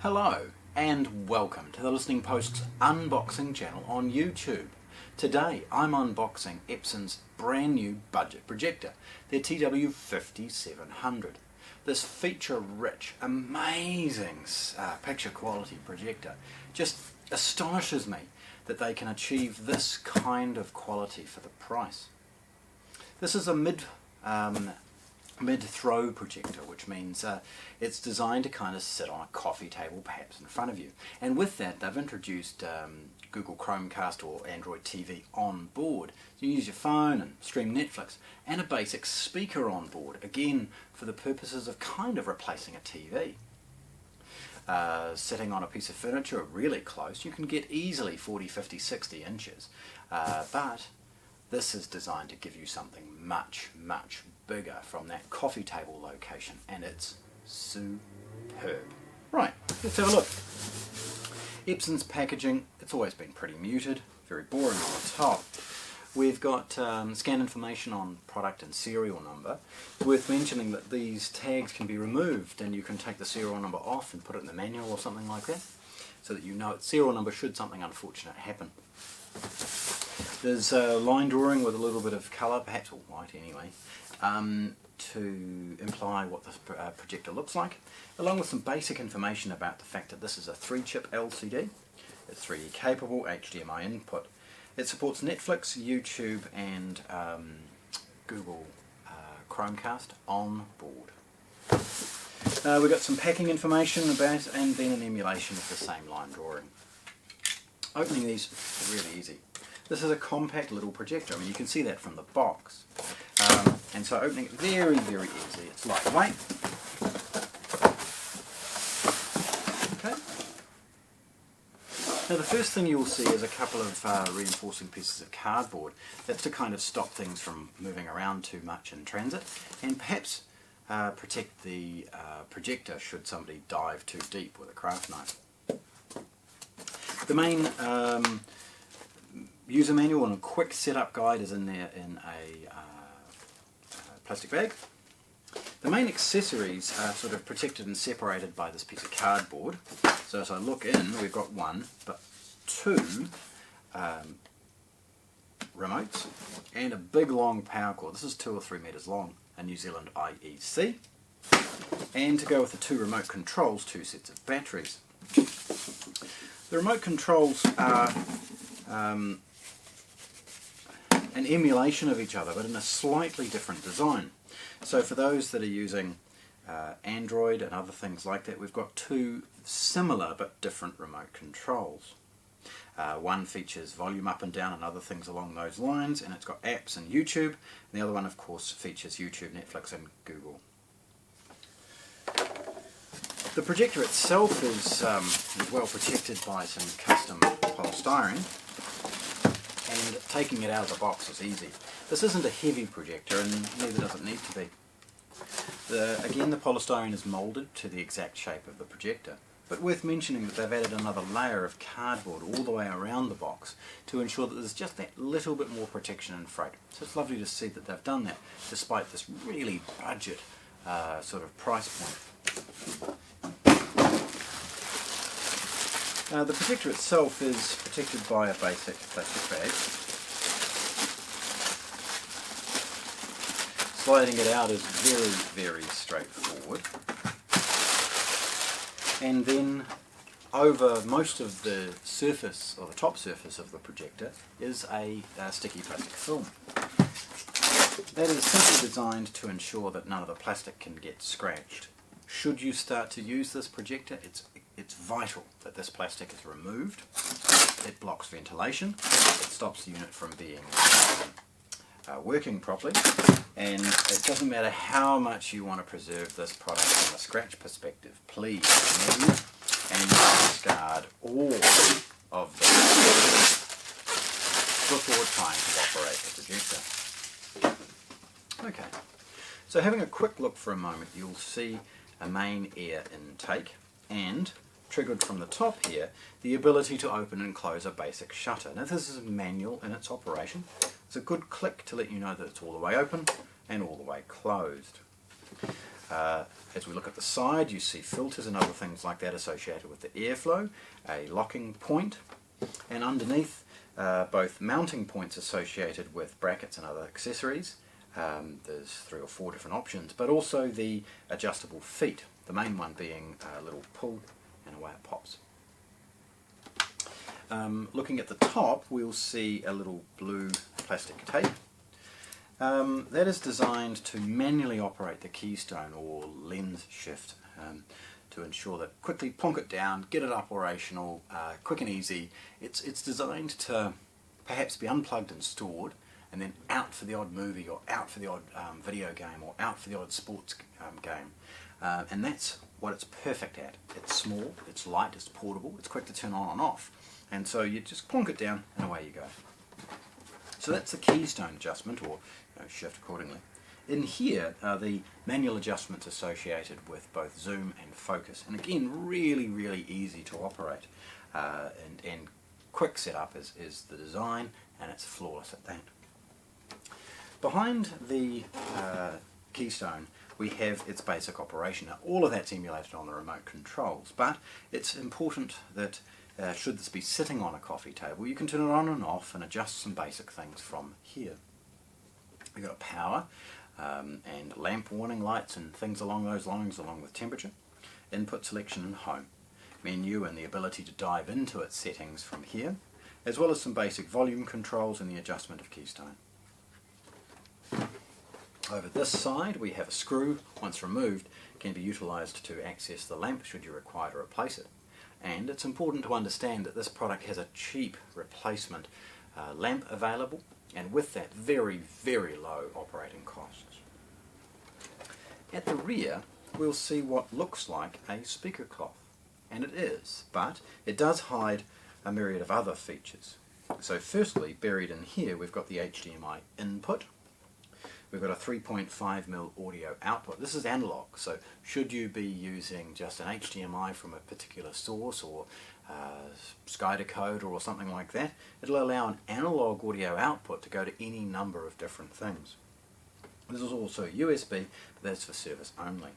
Hello and welcome to the Listening Post's unboxing channel on YouTube. Today I'm unboxing Epson's brand new budget projector, their TW5700. This feature-rich, amazing picture quality projector just astonishes me that they can achieve this kind of quality for the price. This is a mid-throw projector, which means it's designed to kind of sit on a coffee table perhaps in front of you, and with that they've introduced Google Chromecast or Android TV on board. You use your phone and stream Netflix, and a basic speaker on board, again for the purposes of kind of replacing a TV. Sitting on a piece of furniture really close, you can get easily 40, 50, 60 inches, but this is designed to give you something much bigger from that coffee table location, and it's superb. Right, let's have a look. Epson's packaging, it's always been pretty muted, very boring on the top. We've got scan information on product and serial number. It's worth mentioning that these tags can be removed and you can take the serial number off and put it in the manual or something like that, so that you know it's serial number should something unfortunate happen. There's a line drawing with a little bit of colour, perhaps all white anyway, to imply what this projector looks like, along with some basic information about the fact that this is a 3-chip LCD. It's 3D capable, HDMI input. It supports Netflix, YouTube and Google Chromecast on board. We've got some packing information about, and then an emulation of the same line drawing. Opening these is really easy. This is a compact little projector. I mean, you can see that from the box. And so opening it very easy. It's lightweight. Okay. Now the first thing you'll see is a couple of reinforcing pieces of cardboard. That's to kind of stop things from moving around too much in transit, and perhaps protect the projector should somebody dive too deep with a craft knife. The main user manual and a quick setup guide is in there in a plastic bag. The main accessories are sort of protected and separated by this piece of cardboard. So as I look in, we've got one, but two remotes and a big long power cord. This is 2 or 3 meters long, a New Zealand IEC. And to go with the 2 remote controls, 2 sets of batteries. The remote controls are an emulation of each other, but in a slightly different design. So for those that are using Android and other things like that, we've got 2 similar but different remote controls. One features volume up and down and other things along those lines, and it's got apps and YouTube. And the other one, of course, features YouTube, Netflix and Google. The projector itself is well protected by some custom polystyrene, and taking it out of the box is easy. This isn't a heavy projector, and neither does it need to be. Again, the polystyrene is moulded to the exact shape of the projector, but worth mentioning that they've added another layer of cardboard all the way around the box to ensure that there's just that little bit more protection and freight. So it's lovely to see that they've done that, despite this really budget sort of price point. The projector itself is protected by a basic plastic bag. Sliding it out is very straightforward. And then over most of the surface, or the top surface of the projector, is a sticky plastic film. That is simply designed to ensure that none of the plastic can get scratched. Should you start to use this projector, it's vital that this plastic is removed. It blocks ventilation, it stops the unit from being working properly, and it doesn't matter how much you want to preserve this product from a scratch perspective, please remove and discard all of the before trying to operate the projector. Okay, so having a quick look for a moment, you'll see a main air intake, and triggered from the top here, the ability to open and close a basic shutter. Now this is manual in its operation. It's a good click to let you know that it's all the way open and all the way closed. As we look at the side, you see filters and other things like that associated with the airflow, a locking point, and underneath both mounting points associated with brackets and other accessories. There's 3 or 4 different options, but also the adjustable feet, the main one being a little pull and away it pops. Looking at the top, we'll see a little blue plastic tape. That is designed to manually operate the keystone or lens shift to ensure that quickly plonk it down, get it operational, quick and easy. It's designed to perhaps be unplugged and stored, and then out for the odd movie or out for the odd video game or out for the odd sports game. And that's what it's perfect at. It's small, it's light, it's portable, it's quick to turn on and off. And so you just plonk it down and away you go. So that's the keystone adjustment, or shift accordingly. In here are the manual adjustments associated with both zoom and focus. And again, really, really easy to operate. And quick setup is the design, and it's flawless at that. Behind the keystone, we have its basic operation. Now, all of that's emulated on the remote controls, but it's important that should this be sitting on a coffee table, you can turn it on and off and adjust some basic things from here. We've got power and lamp warning lights and things along those lines, along with temperature, input selection and home, menu and the ability to dive into its settings from here, as well as some basic volume controls and the adjustment of keystone. Over this side we have a screw. Once removed, can be utilised to access the lamp should you require to replace it. And it's important to understand that this product has a cheap replacement lamp available, and with that very, very low operating costs. At the rear we'll see what looks like a speaker cloth, and it is, but it does hide a myriad of other features. So firstly, buried in here we've got the HDMI input. We've got a 3.5mm audio output. This is analog, so should you be using just an HDMI from a particular source or SkyDecoder or something like that, it'll allow an analog audio output to go to any number of different things. This is also USB, but that's for service only.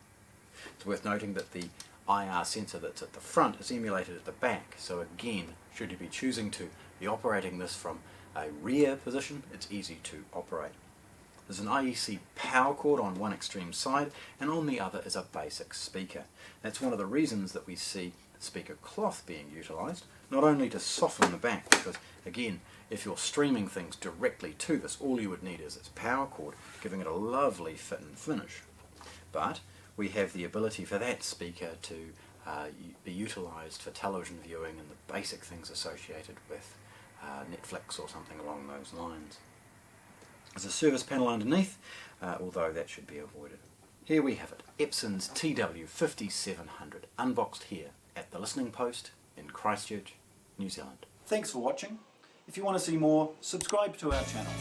It's worth noting that the IR sensor that's at the front is emulated at the back, so again, should you be choosing to be operating this from a rear position, it's easy to operate. There's an IEC power cord on one extreme side, and on the other is a basic speaker. That's one of the reasons that we see the speaker cloth being utilised, not only to soften the back, because again, if you're streaming things directly to this, all you would need is its power cord, giving it a lovely fit and finish. But we have the ability for that speaker to be utilised for television viewing and the basic things associated with Netflix or something along those lines. There's a service panel underneath, although that should be avoided. Here we have it, Epson's TW5700, unboxed here at the Listening Post in Christchurch, New Zealand. Thanks for watching. If you want to see more, subscribe to our channel.